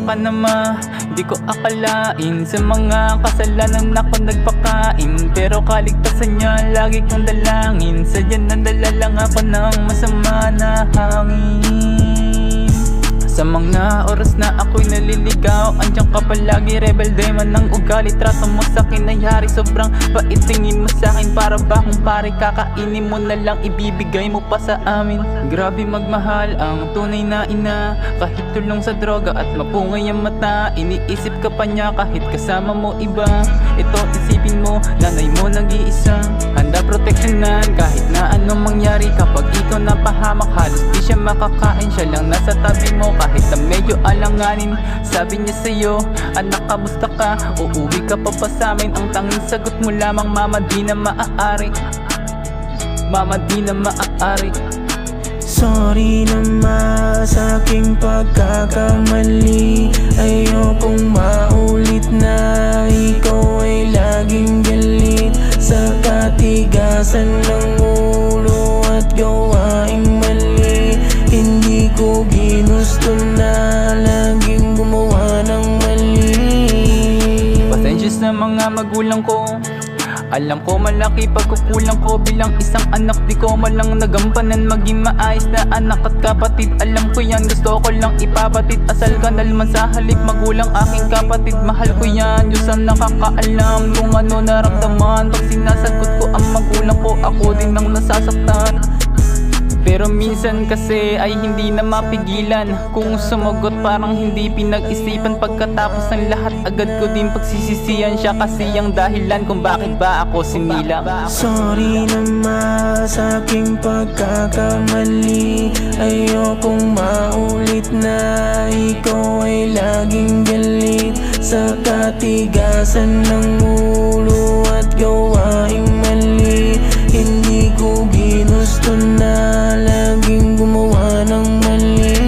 ka naman. Di ko akalain sa mga kasalanan ako nagpakain, pero kaligtasan niya lagi kong dalangin. Sadya nadala lang ako ng masama na hangin. Sa mga oras na ako'y naliligaw, andiyan ka palagi, rebelde man ng ugali. Trato mo sa'kin ay hari, sobrang pait. Tingin mo sa'kin para ba kung pare, kakainin mo na lang, ibibigay mo pa sa amin. Grabe magmahal ang tunay na ina, kahit tulong sa droga at mapungay ang mata. Iniisip ka pa niya kahit kasama mo iba. Ito isipin mo, nanay mo nag-iisa, handa proteksyonan kahit na anong mangyari. Kapag ikaw napahamak, halos di siya makakain. Siya lang nasa tabi mo kahit na medyo alanganin. Sabi niya sa'yo, anak kamusta ka? Uuwi ka pa ba sa'min? Ang tanging sagot mo lamang, mama di na maaari. Mama di na maaari. Sorry naman sa aking pagkakamali. Ayokong maulit na ikaw ay laging galit sa katigasan ng ulo at gawaing mali. Hindi ko ginusto na laging gumawa ng mali. Pasensya sa mga magulang ko, alam ko malaki pagkukulang ko bilang isang anak. Di ko malang nagampanan maging maayos na anak at kapatid. Alam ko yan, gusto ko lang ipapatid. Asal ka na naman sa halip, magulang aking kapatid. Mahal ko yan, Diyos ang nakakaalam kung ano naramdaman. Pag sinasagot ko ang magulang ko, ako din ang nasasaktan. Pero minsan kasi ay hindi na mapigilan. Kung sumagot parang hindi pinag-isipan. Pagkatapos ng lahat agad ko din pagsisisihan. Siya kasi ang dahilan kung bakit ba ako sinilang. Sorry naman sa aking pagkakamali. Ayokong maulit na ikaw ay laging galit sa katigasan ng ulo at gawaing mali. Hindi ko ginusto na laging gumawa ng mali.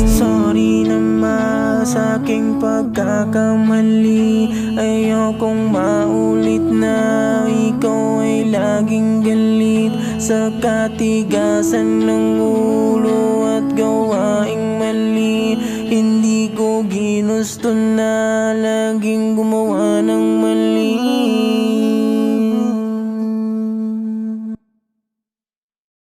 Sorry naman sa aking pagkakamali. Ayokong maulit na ikaw ay laging galit sa katigasan ng ulo at gawaing mali. Hindi ko ginusto na laging gumawa ng